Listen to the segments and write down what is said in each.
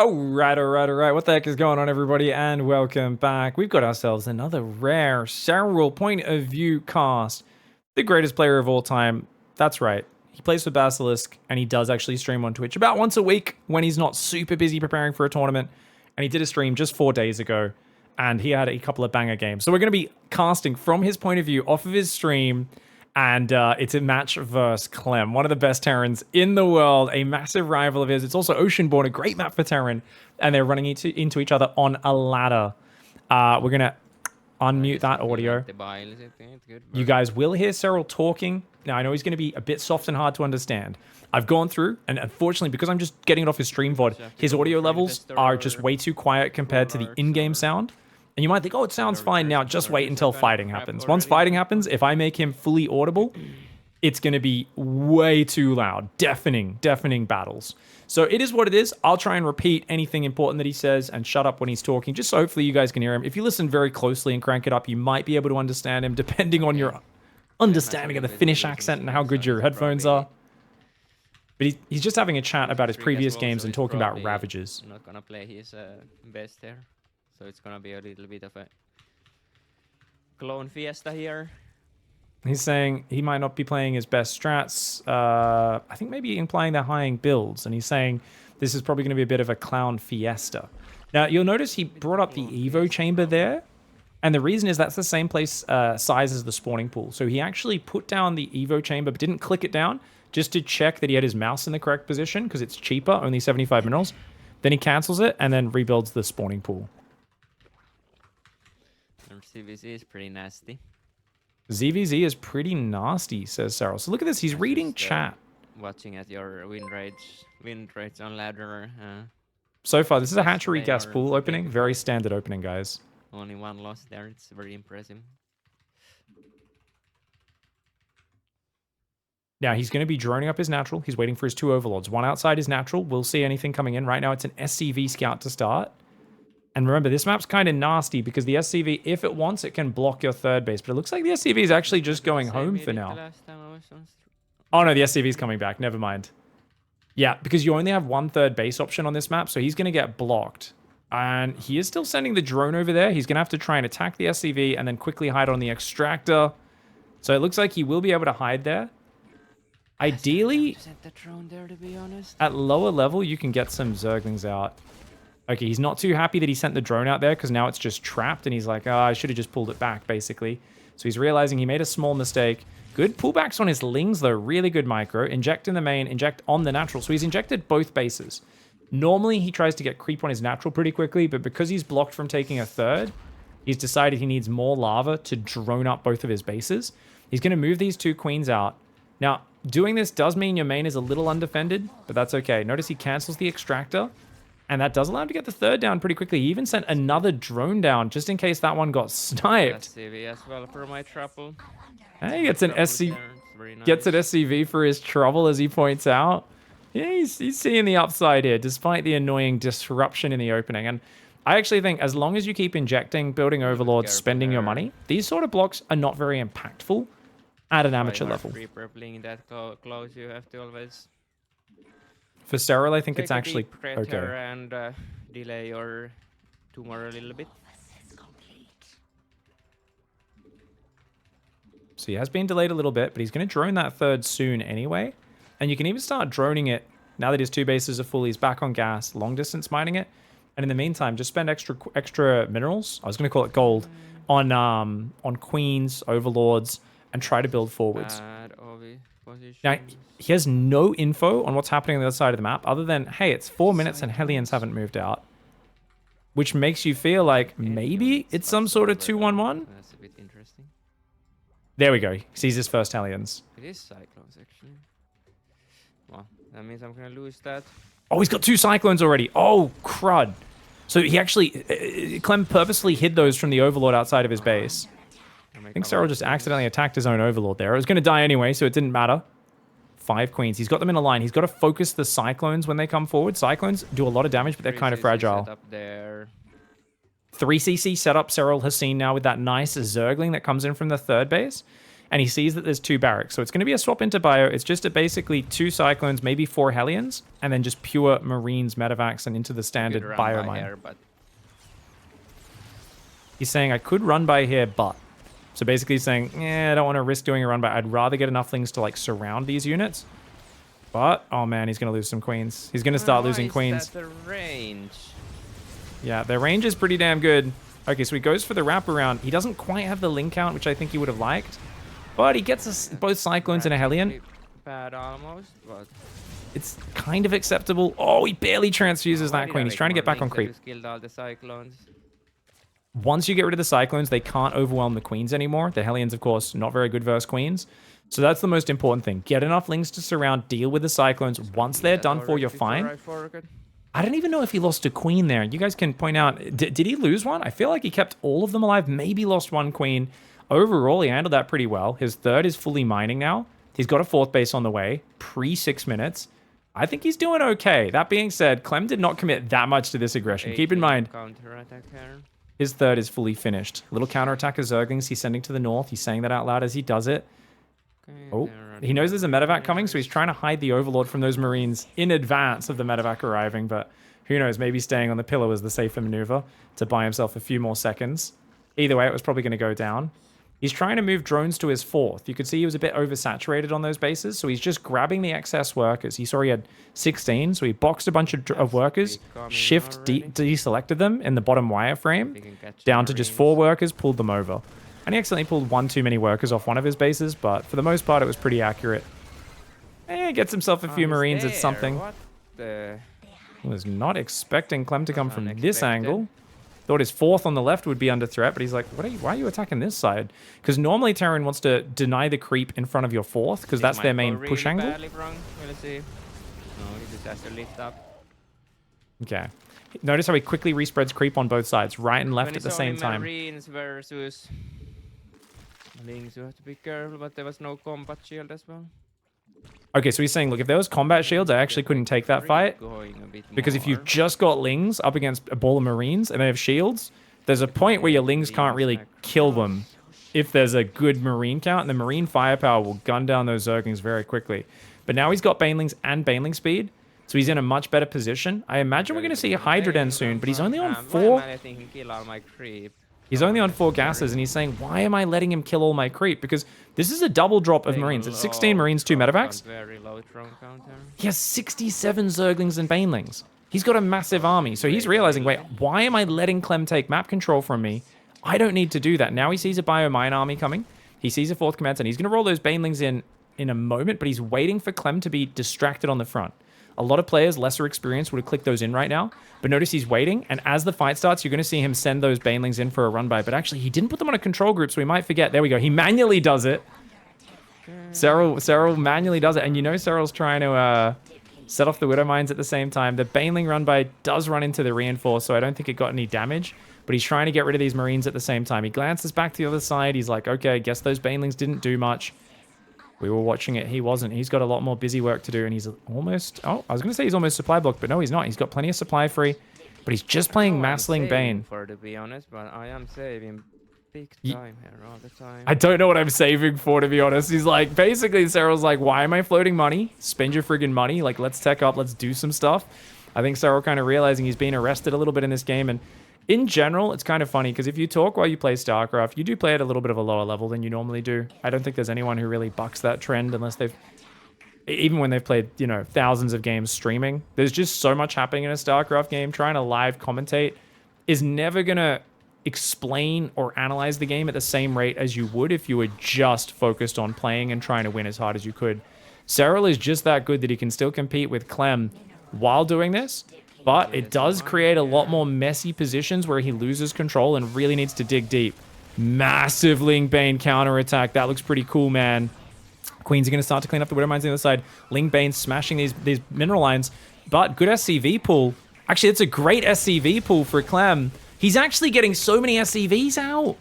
All right. What the heck is going on, everybody? And welcome back. We've got ourselves another rare Serral point of view cast. The greatest player of all time. That's right. He plays for Basilisk, and he does actually stream on Twitch about once a week when he's not super busy preparing for a tournament. And he did a stream just 4 days ago, and he had a couple of banger games. So we're going to be casting from his point of view off of his stream. And it's a match versus Clem, one of the best Terrans in the world, a massive rival of his. It's also Oceanborn, a great map for Terran, and they're running into each other on a ladder. We're going to unmute that audio. You guys will hear Serral talking. Now, I know he's going to be a bit soft and hard to understand. I've gone through, and unfortunately, because I'm just getting it off his stream VOD, his audio levels are just way too quiet compared to the in-game sound. And you might think, oh, it sounds fine now. Just wait until fighting happens. Once fighting happens, if I make him fully audible, it's going to be way too loud. Deafening battles. So it is what it is. I'll try and repeat anything important that he says and shut up when he's talking, just so hopefully you guys can hear him. If you listen very closely and crank it up, you might be able to understand him, depending on your understanding of the Finnish accent and how good your headphones are. But he's just having a chat about his previous games and talking about Ravages. I'm not going to play his best there. So it's gonna be a little bit of a clone fiesta here. He's saying he might not be playing his best strats. I think maybe implying they're high builds. And he's saying this is probably going to be a bit of a clown fiesta. Now, you'll notice he brought up the Evo chamber there. And the reason is that's the same place size as the spawning pool. So he actually put down the Evo chamber, but didn't click it down just to check that he had his mouse in the correct position because it's cheaper, only 75 minerals. Then he cancels it and then rebuilds the spawning pool. TvZ is pretty nasty. ZVZ is pretty nasty, says Serral. So look at this. He's reading chat. Watching at your win rates on ladder. So far, this is a hatchery gas pool opening. Very standard opening, guys. Only one loss there. It's very impressive. Now, he's going to be droning up his natural. He's waiting for his 2 overlords. One outside his natural. We'll see anything coming in. Right now, it's an SCV scout to start. And remember, this map's kind of nasty because the SCV, if it wants, it can block your third base. But it looks like the SCV is actually just going home for now. Oh, no, the SCV is coming back. Never mind. Yeah, because you only have 1 third base option on this map, so he's going to get blocked. And he is still sending the drone over there. He's going to have to try and attack the SCV and then quickly hide on the extractor. So it looks like he will be able to hide there. Ideally, at lower level, you can get some Zerglings out. Okay, he's not too happy that he sent the drone out there because now it's just trapped and he's like, oh, I should have just pulled it back, basically. So he's realizing he made a small mistake. Good pullbacks on his Lings, though. Really good micro. Inject in the main, inject on the natural. So he's injected both bases. Normally, he tries to get creep on his natural pretty quickly, but because he's blocked from taking a third, he's decided he needs more lava to drone up both of his bases. He's going to move these 2 queens out. Now, doing this does mean your main is a little undefended, but that's okay. Notice he cancels the extractor. And that does allow him to get the third down pretty quickly. He even sent another drone down just in case that one got sniped. SCV as well for my trouble. Hey, he gets an SCV, gets an SCV for his trouble, as he points out. Yeah, he's seeing the upside here, despite the annoying disruption in the opening. And I actually think as long as you keep injecting, building overlords, spending your money, these sort of blocks are not very impactful at an amateur level. That close, you have to always... For Serral, I think it's actually okay. And delay your tumor a little bit. So he has been delayed a little bit, but he's going to drone that third soon anyway. And you can even start droning it now that his 2 bases are full. He's back on gas, long distance mining it. And in the meantime, just spend extra minerals. I was going to call it gold on queens, overlords, and try to build forwards. Now, he has no info on what's happening on the other side of the map other than, hey, it's 4 minutes and Hellions haven't moved out. Which makes you feel like maybe it's some sort of 2-1-1. That's a bit interesting. There we go. He sees his first Hellions. It is Cyclones, actually. Well, that means I'm going to lose that. Oh, he's got 2 Cyclones already. Oh, crud. So he actually... Clem purposely hid those from the Overlord outside of his base. I think Serral just accidentally attacked his own Overlord there. It was going to die anyway, so it didn't matter. 5 queens. He's got them in a line. He's got to focus the Cyclones when they come forward. Cyclones do a lot of damage, but they're kind of fragile. 3cc setup Serral has seen now with that nice Zergling that comes in from the third base. and he sees that there's 2 barracks. So it's going to be a swap into bio. It's just basically 2 Cyclones, maybe 4 Hellions, and then just pure Marines medevacs and into the standard bio mine. Here, but... He's saying, I could run by here, but... So basically he's saying, I don't want to risk doing a run by. I'd rather get enough things to like surround these units. But, oh man, he's going to lose some queens. He's going to start losing queens. The range? Yeah, their range is pretty damn good. Okay, so he goes for the wraparound. He doesn't quite have the link count, which I think he would have liked. But he gets us both Cyclones and a Hellion. Bad almost, but... It's kind of acceptable. Oh, he barely transfuses that queen. He's trying to get back on creep. Killed all the Cyclones. Once you get rid of the Cyclones, they can't overwhelm the queens anymore. The Hellions, of course, not very good versus queens. So that's the most important thing. Get enough links to surround, deal with the Cyclones. Once they're done for, you're fine. I don't even know if he lost a queen there. You guys can point out, did he lose one? I feel like he kept all of them alive, maybe lost 1 queen. Overall, he handled that pretty well. His 3rd is fully mining now. He's got a 4th base on the way, pre-6 minutes. I think he's doing okay. That being said, Clem did not commit that much to this aggression. Keep in mind, his 3rd is fully finished. Little counterattack of Zerglings he's sending to the north. He's saying that out loud as he does it. Oh, he knows there's a medevac coming, so he's trying to hide the Overlord from those Marines in advance of the medevac arriving, but who knows, maybe staying on the pillar was the safer maneuver to buy himself a few more seconds. Either way, it was probably going to go down. He's trying to move drones to his 4th. You could see he was a bit oversaturated on those bases, so he's just grabbing the excess workers. He saw he had 16, so he boxed a bunch of workers, shift deselected them in the bottom wireframe, down to just 4 workers, pulled them over. And he accidentally pulled 1 too many workers off one of his bases, but for the most part, it was pretty accurate. Gets himself a few Marines. It's something. Was not expecting Clem to come from this angle. Thought his 4th on the left would be under threat, but he's like, why are you attacking this side? Because normally Terran wants to deny the creep in front of your 4th, because that's their main push angle. Okay. Notice how he quickly respreads creep on both sides, right and left at the same time. Marines versus... Lings, you have to be careful, but there was no combat shield as well. Okay, so he's saying, look, if there was combat shields, I actually couldn't take that fight. Because if you've just got Lings up against a ball of Marines and they have shields, there's a point where your Lings can't really kill them if there's a good Marine count, and the Marine firepower will gun down those Zerglings very quickly. But now he's got Banelings and Baneling speed, so he's in a much better position. I imagine we're going to see a Hydra Den soon, but he's only on 4... He's only on 4 gases, and he's saying, why am I letting him kill all my creep? Because this is a double drop of Marines. It's 16 Marines, 2 medevacs. He has 67 Zerglings and Banelings. He's got a massive army, so he's realizing, wait, why am I letting Clem take map control from me? I don't need to do that. Now he sees a bio-mine army coming. He sees a 4th command center. He's going to roll those Banelings in a moment, but he's waiting for Clem to be distracted on the front. A lot of players, lesser experienced, would have clicked those in right now. But notice he's waiting, and as the fight starts, you're going to see him send those Banelings in for a run-by. But actually, he didn't put them on a control group, so we might forget. There we go. He manually does it. Serral manually does it, and you know Serral's trying to set off the Widow Mines at the same time. The Baneling run-by does run into the Reinforce, so I don't think it got any damage. But he's trying to get rid of these Marines at the same time. He glances back to the other side. He's like, okay, I guess those Banelings didn't do much. We were watching it. He wasn't. He's got a lot more busy work to do, and he's almost... Oh, I was going to say he's almost supply blocked, but no, he's not. He's got plenty of supply free, but he's just playing Massling Bane. To be honest, but I am saving big time here all the time. I don't know what I'm saving for, to be honest. He's like, basically, Serral's like, why am I floating money? Spend your friggin' money. Like, let's tech up. Let's do some stuff. I think Serral kind of realizing he's being arrested a little bit in this game, and in general, it's kind of funny because if you talk while you play StarCraft, you do play at a little bit of a lower level than you normally do. I don't think there's anyone who really bucks that trend unless they've... Even when they've played, you know, thousands of games streaming. There's just so much happening in a StarCraft game. Trying to live commentate is never going to explain or analyze the game at the same rate as you would if you were just focused on playing and trying to win as hard as you could. Serral is just that good that he can still compete with Clem while doing this. But it does create a lot more messy positions where he loses control and really needs to dig deep. Massive Ling Bane counterattack. That looks pretty cool, man. Queens are going to start to clean up the Widow Mines on the other side. Ling Bane smashing these mineral lines. But good SCV pull. Actually, it's a great SCV pull for Clem. He's actually getting so many SCVs out.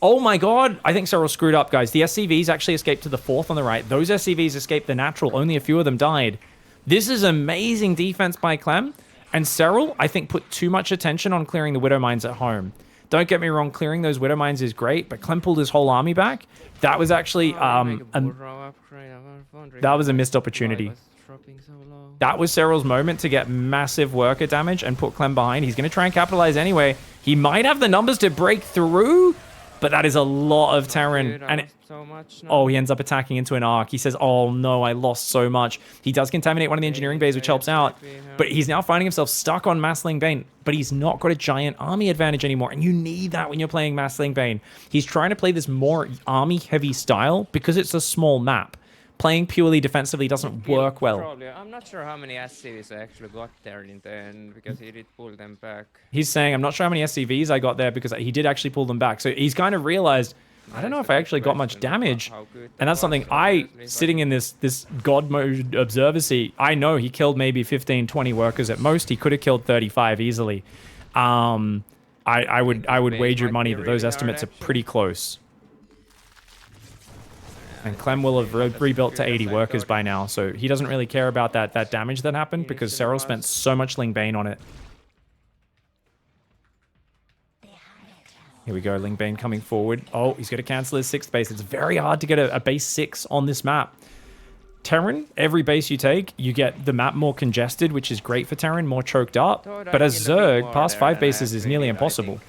Oh my god. I think Serral screwed up, guys. The SCVs actually escaped to the 4th on the right. Those SCVs escaped the natural. Only a few of them died. This is amazing defense by Clem. And Serral, I think, put too much attention on clearing the Widow Mines at home. Don't get me wrong, clearing those Widow Mines is great, but Clem pulled his whole army back. That was actually that was a missed opportunity. That was Serral's moment to get massive worker damage and put Clem behind. He's going to try and capitalize anyway. He might have the numbers to break through, but that is a lot of Terran. Dude, And so much now. oh, he ends up attacking into an arc. He says, oh no, I lost so much. He does contaminate one of the engineering bays, which helps out. But he's now finding himself stuck on Massling Bane. But he's not got a giant army advantage anymore. And you need that when you're playing Massling Bane. He's trying to play this more army-heavy style because it's a small map. Playing purely defensively doesn't work well. Probably. I'm not sure how many SCVs I actually got there in the end because he did pull them back. He's saying, I'm not sure how many SCVs I got there because he did actually pull them back. So he's kind of realized, I don't know if I actually got much damage. And that's something sitting in this God mode observer seat, I know he killed maybe 15, 20 workers at most. He could have killed 35 easily. I would wager money that those estimates are pretty close. And Clem will have rebuilt to 80 workers by now, so he doesn't really care about that damage that happened because Serral spent so much Ling Bane on it. Here we go, Ling Bane coming forward. Oh, he's going to cancel his 6th base. It's very hard to get a base 6 on this map. Terran, every base you take, you get the map more congested, which is great for Terran, more choked up. But as Zerg, past 5 bases is nearly impossible.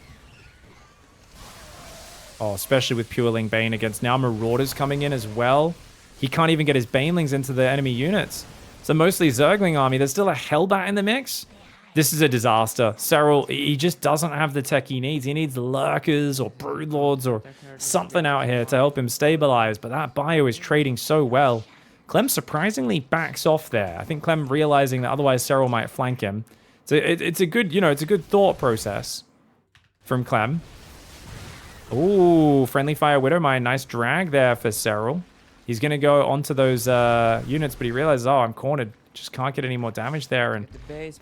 Oh, especially with pure Ling Bane against now Marauders coming in as well. He can't even get his Banelings into the enemy units. So mostly Zergling army. There's still a Hellbat in the mix. This is a disaster. Serral, he just doesn't have the tech he needs. He needs Lurkers or Broodlords or something out here to help him stabilize. But that bio is trading so well. Clem surprisingly backs off there. I think Clem realizing that otherwise Serral might flank him. So it's a good, it's a good thought process from Clem. Ooh, friendly fire Widowmine. Nice drag there for Serral. He's going to go onto those units, but he realizes, oh, I'm cornered. Just can't get any more damage there. And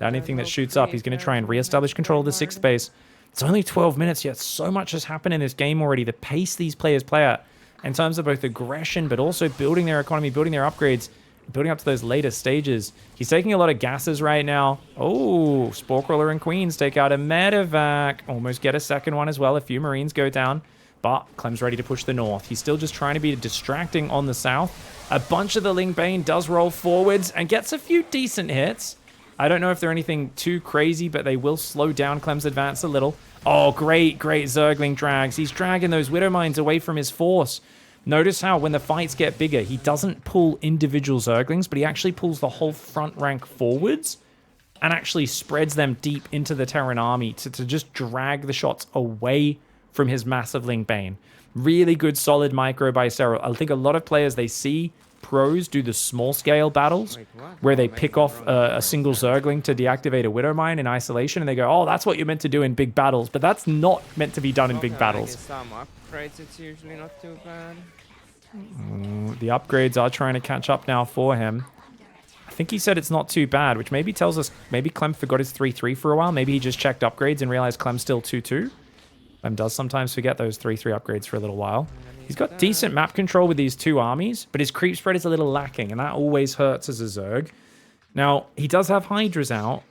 anything that shoots up, he's going to try and reestablish control of the 6th base. It's only 12 minutes yet. So much has happened in this game already. The pace these players play at in terms of both aggression, but also building their economy, building their upgrades, building up to those later stages. He's taking a lot of gases right now. Oh, Sporecrawler and Queens take out a medevac. Almost get a second one as well. A few Marines go down, but Clem's ready to push the north. He's still just trying to be distracting on the south. A bunch of the Ling Bane does roll forwards and gets a few decent hits. I don't know if they're anything too crazy, but they will slow down Clem's advance a little. Oh, great Zergling drags. He's dragging those Widow Mines away from his force. Notice how when the fights get bigger, he doesn't pull individual Zerglings, but he actually pulls the whole front rank forwards and actually spreads them deep into the Terran army to just drag the shots away from his massive Ling Bane. Really good, solid micro by Serral. I think a lot of players, they see pros do the small-scale battles where they pick off a single Zergling to deactivate a Widow Mine in isolation, and they go, oh, that's what you're meant to do in big battles, but that's not meant to be done in big battles. Some upgrades, it's usually not too bad. The upgrades are trying to catch up now for him. I think he said it's not too bad, which maybe tells us maybe Clem forgot his 3-3 for a while. Maybe he just checked upgrades and realized Clem's still 2-2. Clem does sometimes forget those 3-3 upgrades for a little while. He's got decent map control with these 2 armies, but his creep spread is a little lacking, and that always hurts as a Zerg. Now, he does have Hydras out,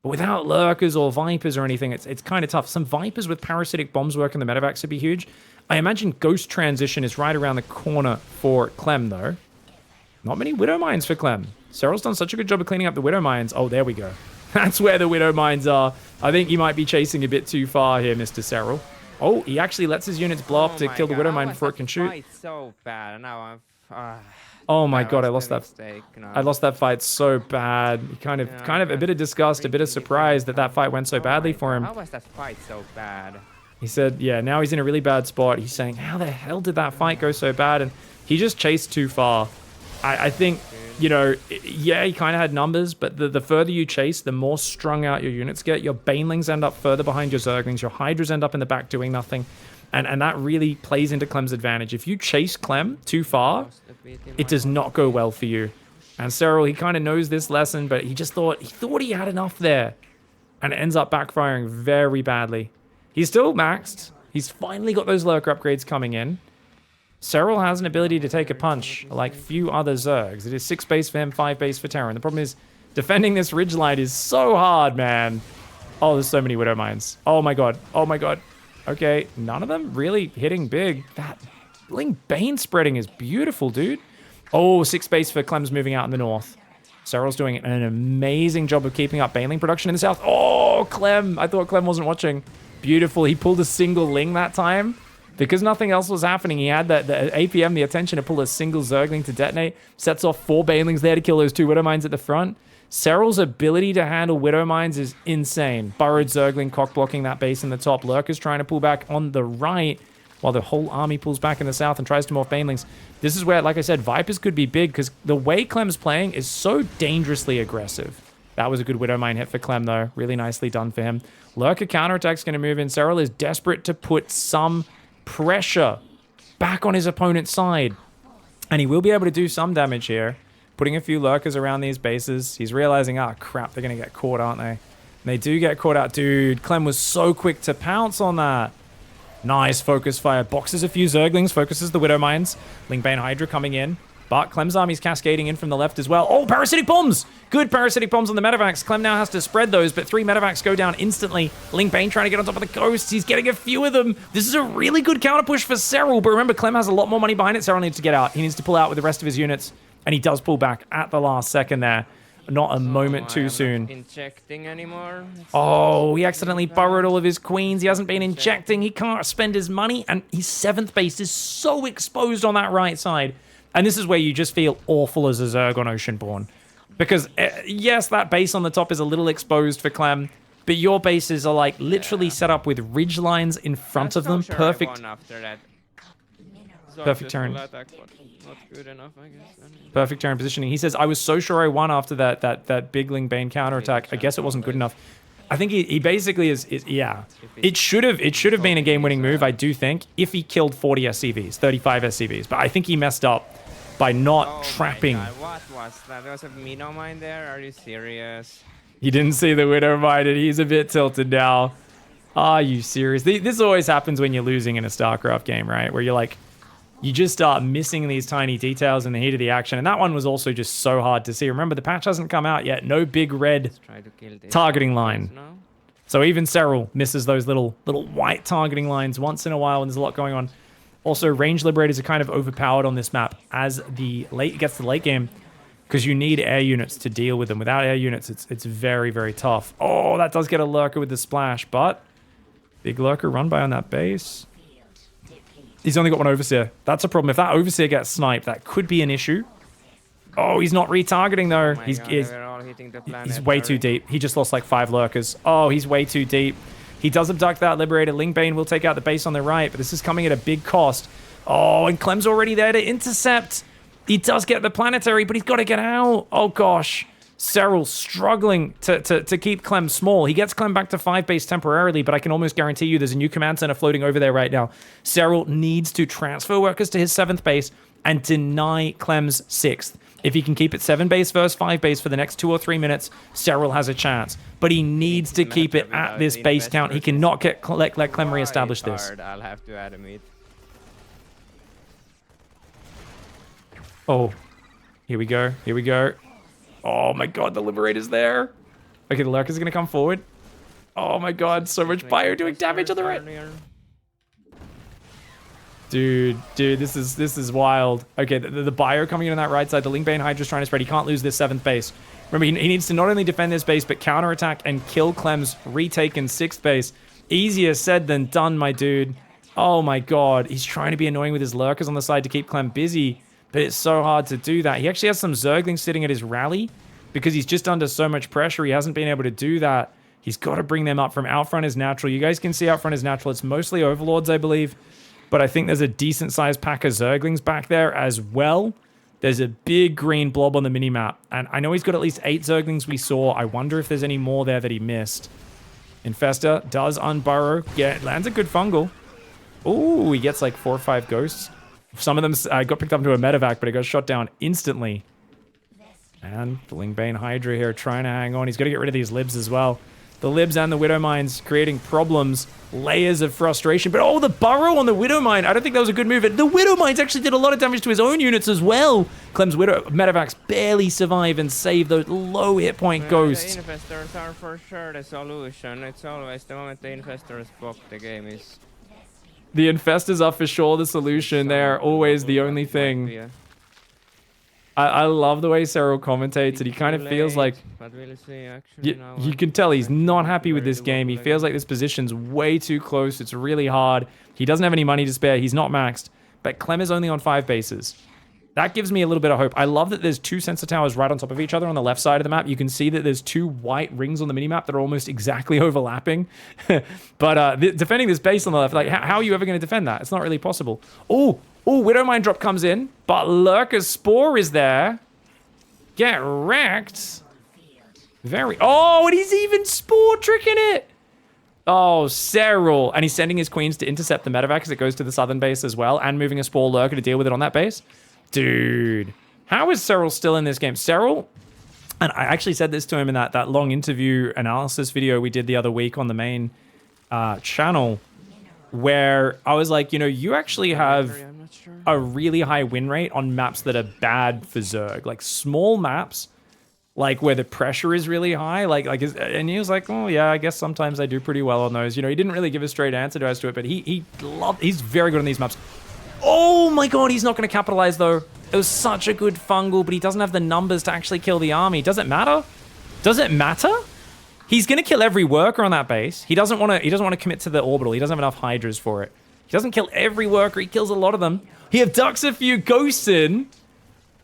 but without Lurkers or Vipers or anything, it's kind of tough. Some Vipers with parasitic bombs work in the medevacs would be huge. I imagine Ghost Transition is right around the corner for Clem, though. Not many Widow Mines for Clem. Serral's done such a good job of cleaning up the Widow Mines. Oh, there we go. That's where the Widow Mines are. I think you might be chasing a bit too far here, Mr. Serral. Oh, he actually lets his units blow up to kill the Widow Mine before it can shoot. Fight so bad. Now I'm. Oh my god, I lost that. I lost that fight so bad. Kind of a bit of disgust, a bit of surprise that fight went so badly for him. How was that fight so bad? He said, yeah, now he's in a really bad spot. He's saying, how the hell did that fight go so bad? And he just chased too far. I think, yeah, he kind of had numbers, but the further you chase, the more strung out your units get. Your Banelings end up further behind your Zerglings. Your Hydras end up in the back doing nothing. And that really plays into Clem's advantage. If you chase Clem too far, it does not go well for you. And Serral, he kind of knows this lesson, but he thought he had enough there. And it ends up backfiring very badly. He's still maxed. He's finally got those Lurker upgrades coming in. Serral has an ability to take a punch like few other Zergs. It is 6 base for him, 5 base for Terran. The problem is defending this ridgeline is so hard, man. Oh, there's so many Widow Mines. Oh my god. Oh my god. Okay, none of them really hitting big. That Ling Bane spreading is beautiful, dude. Oh, 6 base for Clem's moving out in the north. Serral's doing an amazing job of keeping up Baneling production in the south. Oh, Clem. I thought Clem wasn't watching. Beautiful. He pulled a single Ling that time. Because nothing else was happening, he had the APM, the attention to pull a single Zergling to detonate. Sets off 4 Banelings there to kill those 2 Widow Mines at the front. Serral's ability to handle Widow Mines is insane. Burrowed Zergling cock blocking that base in the top. Lurker's trying to pull back on the right while the whole army pulls back in the south and tries to morph Banelings. This is where, like I said, Vipers could be big because the way Clem's playing is so dangerously aggressive. That was a good Widow Mine hit for Clem, though. Really nicely done for him. Lurker counterattack's going to move in. Serral is desperate to put some pressure back on his opponent's side. And he will be able to do some damage here. Putting a few Lurkers around these bases. He's realizing, ah, crap, they're going to get caught, aren't they? And they do get caught out. Dude, Clem was so quick to pounce on that. Nice focus fire. Boxes a few Zerglings, focuses the Widow Mines. Lingbane Hydra coming in. But Clem's army's cascading in from the left as well. Oh, Parasitic Bombs! Good Parasitic Bombs on the Medivacs. Clem now has to spread those, but 3 Medivacs go down instantly. Lingbane trying to get on top of the Ghosts. He's getting a few of them. This is a really good counter push for Serral, but remember, Clem has a lot more money behind it. Serral needs to get out. He needs to pull out with the rest of his units, and he does pull back at the last second there. Not a moment too soon. Not injecting anymore. Oh, he accidentally borrowed all of his queens. He hasn't been injecting. He can't spend his money, and his 7th base is so exposed on that right side. And this is where you just feel awful as a Zerg on Oceanborn. Because, yes, that base on the top is a little exposed for Clem, but your bases are, like, literally set up with ridge lines in front of them. Perfect. After that. Perfect turn. Not good enough, I guess. Perfect turn positioning. He says, I was so sure I won after that big Ling Bane counterattack. I guess it wasn't good enough. I think he basically is yeah. It should have been a game-winning move, I do think, if he killed 40 SCVs, 35 SCVs. But I think he messed up by not trapping. My God, what was that? There was a Widow Mine there? Are you serious? He didn't see the Widow Mine, and he's a bit tilted now. Are you serious? This always happens when you're losing in a StarCraft game, right? Where you're like, you just start missing these tiny details in the heat of the action. And that one was also just so hard to see. Remember, the patch hasn't come out yet. No big red targeting line. So even Serral misses those little white targeting lines once in a while when there's a lot going on. Also, range liberators are kind of overpowered on this map as it gets to the late game because you need air units to deal with them. Without air units, it's very, very tough. Oh, that does get a Lurker with the splash, but big Lurker run by on that base. He's only got one Overseer. That's a problem. If that Overseer gets sniped, that could be an issue. Oh, he's not retargeting, though. He's way too deep. He just lost like 5 Lurkers. Oh, he's way too deep. He does abduct that Liberator. Lingbane will take out the base on the right, but this is coming at a big cost. Oh, and Clem's already there to intercept. He does get the Planetary, but he's got to get out. Oh, gosh. Serral struggling to keep Clem small. He gets Clem back to 5 base temporarily, but I can almost guarantee you there's a new command center floating over there right now. Serral needs to transfer workers to his 7th base and deny Clem's 6th. If he can keep it 7 base versus 5 base for the next 2 or 3 minutes, Serral has a chance. But he needs to keep it at this base count. He cannot let Clem reestablish this. I'll have to add a meat. Oh, here we go. Here we go. Oh my god, the Liberator's there. Okay, the Lurker's gonna come forward. Oh my god, so much bio doing damage on the right. Dude, this is wild. Okay, the bio coming in on that right side. The Lingbane Hydra's trying to spread. He can't lose this 7th base. Remember, he needs to not only defend this base, but counterattack and kill Clem's retaken 6th base. Easier said than done, my dude. Oh my god, he's trying to be annoying with his Lurkers on the side to keep Clem busy. But it's so hard to do that. He actually has some Zerglings sitting at his rally because he's just under so much pressure. He hasn't been able to do that. He's got to bring them up from out front is natural. You guys can see out front is natural. It's mostly Overlords, I believe. But I think there's a decent-sized pack of Zerglings back there as well. There's a big green blob on the minimap. And I know he's got at least 8 Zerglings we saw. I wonder if there's any more there that he missed. Infesta does unburrow. Yeah, lands a good fungal. Ooh, he gets like 4 or 5 ghosts. Some of them got picked up into a medevac, but it got shot down instantly. And the Lingbane Hydra here trying to hang on. He's got to get rid of these libs as well. The libs and the Widow Mines creating problems. Layers of frustration. But oh, the burrow on the Widow Mine. I don't think that was a good move. The Widow Mines actually did a lot of damage to his own units as well. Clem's medevacs barely survive and save those low hit point ghosts. The infestors are for sure the solution. It's always the moment the infestors pop, the game is The infestors are for sure the solution. They're always the only Might thing. be a I love the way Serral commentates, and he bit kind too of feels like late, but we'll see actually now. you can tell he's not happy with very this game. He doable feels again. like this position's way too close. It's really hard. He doesn't have any money to spare. He's not maxed. But Clem is only on 5 bases. That gives me a little bit of hope. I love that there's 2 sensor towers right on top of each other on the left side of the map. You can see that there's 2 white rings on the minimap that are almost exactly overlapping. But defending this base on the left, like, how are you ever going to defend that? It's not really possible. Oh, Widowmine drop comes in, but Lurker's Spore is there. Get wrecked. Oh, and he's even Spore tricking it. Oh, Serral. And he's sending his queens to intercept the medevac as it goes to the southern base as well, and moving a Spore Lurker to deal with it on that base. Dude. How is Serral still in this game? Serral, and I actually said this to him in that long interview analysis video we did the other week on the main channel, where I was like, you know, you actually have a really high win rate on maps that are bad for Zerg. Like small maps, like where the pressure is really high, and he was like, oh yeah, I guess sometimes I do pretty well on those. You know, he didn't really give a straight answer to us to it, but he's very good on these maps. Oh my god, he's not going to capitalize though. It was such a good fungal, but he doesn't have the numbers to actually kill the army. Does it matter? Does it matter? He's going to kill every worker on that base. He doesn't want to commit to the orbital. He doesn't have enough hydras for it. He doesn't kill every worker. He kills a lot of them. He abducts a few ghosts in.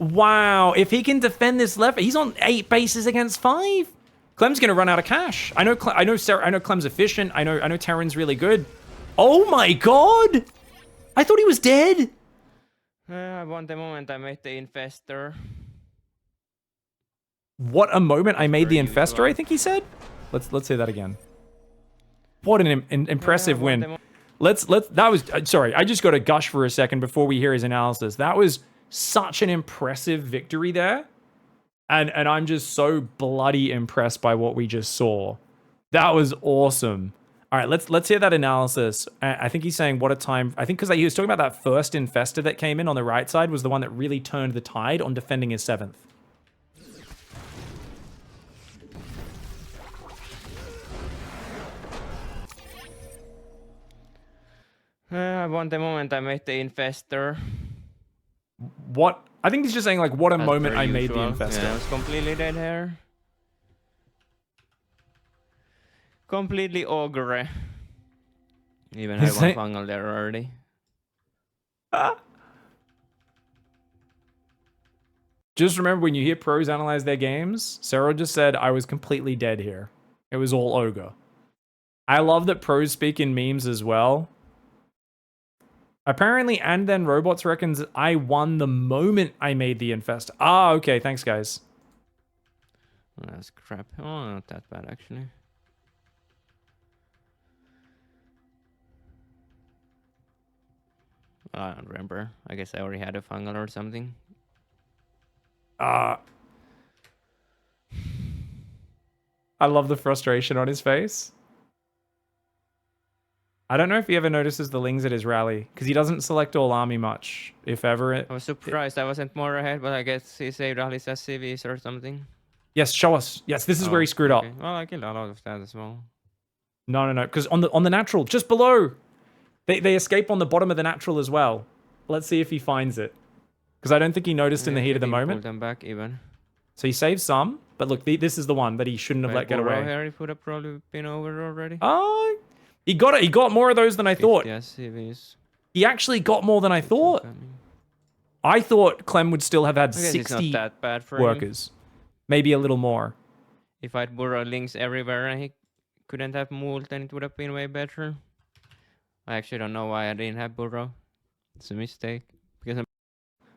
Wow, if he can defend this left, he's on 8 bases against 5. Clem's gonna run out of cash. I know Clem's efficient. I know Terran's really good. Oh my god! I thought he was dead. I want the moment I made the infestor. What a moment I made the Very infestor, usual. I think he said. Let's say that again. What an impressive win. That was sorry, I just got to gush for a second before we hear his analysis. That was such an impressive victory there. And I'm just so bloody impressed by what we just saw. That was awesome. All right, let's hear that analysis. I think he's saying what a time. I think because he was talking about that first infestor that came in on the right side was the one that really turned the tide on defending his 7th. I want the moment I made the infestor. What? I think he's just saying, like, what a As moment per I made the usual. infestor. Yeah, I was completely dead here. Completely ogre. Even had one fungal there already. Just remember, when you hear pros analyze their games, Serral just said, I was completely dead here. It was all ogre. I love that pros speak in memes as well. Apparently, and then Robots reckons I won the moment I made the infest. Ah, okay. Thanks, guys. Oh, that's crap. Oh, not that bad, actually. I don't remember. I guess I already had a fungal or something. I love the frustration on his face. I don't know if he ever notices the lings at his rally, because he doesn't select all army much, if ever. I was surprised I wasn't more ahead, but I guess he saved all his SCVs or something. Yes, show us. Yes, this is where he screwed up. Well, I killed a lot of that as well. No, because on the natural, just below, they escape on the bottom of the natural as well. Let's see if he finds it, because I don't think he noticed in the heat of the moment. Pull them back even. So he saved some, but look, this is the one that he shouldn't have let get away. Here, he would have probably been over already. Oh, he got it. He got more of those than I thought. Yes, SCVs. He actually got more than I thought. I thought Clem would still have had 60 it's not that bad for workers. Maybe a little more. If I'd burrow links everywhere and he couldn't have moved, then it would have been way better. I actually don't know why I didn't have burrow. It's a mistake.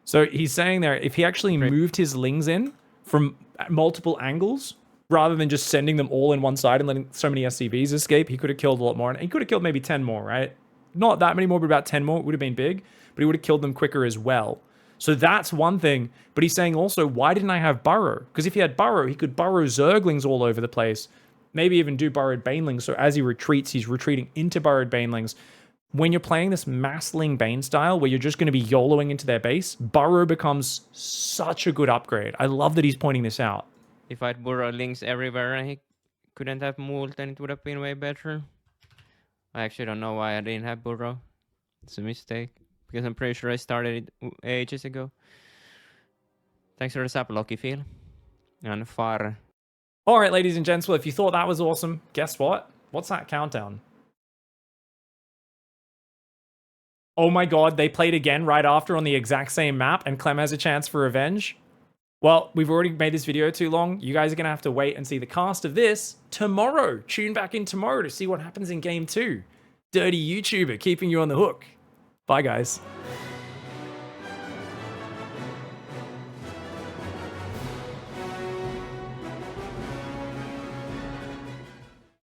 So he's saying there, if he actually moved his lings in from multiple angles, rather than just sending them all in one side and letting so many SCVs escape, he could have killed a lot more. And he could have killed maybe 10 more, right? Not that many more, but about 10 more. It would have been big, but he would have killed them quicker as well. So that's one thing. But he's saying also, why didn't I have burrow? Because if he had burrow, he could burrow zerglings all over the place. Maybe even do burrowed banelings. So as he retreats, he's retreating into burrowed banelings. When you're playing this massling bane style, where you're just going to be YOLOing into their base, burrow becomes such a good upgrade. I love that he's pointing this out. If I'd burrow links everywhere and he couldn't have moved, then it would have been way better. I actually don't know why I didn't have burrow. It's a mistake. Because I'm pretty sure I started it ages ago. Thanks for the sub, Lucky Phil. And Far. All right, ladies and gents, well, if you thought that was awesome, guess what? What's that countdown? Oh my god, they played again right after on the exact same map, and Clem has a chance for revenge? Well, we've already made this video too long. You guys are going to have to wait and see the cast of this tomorrow. Tune back in tomorrow to see what happens in Game 2. Dirty YouTuber keeping you on the hook. Bye, guys.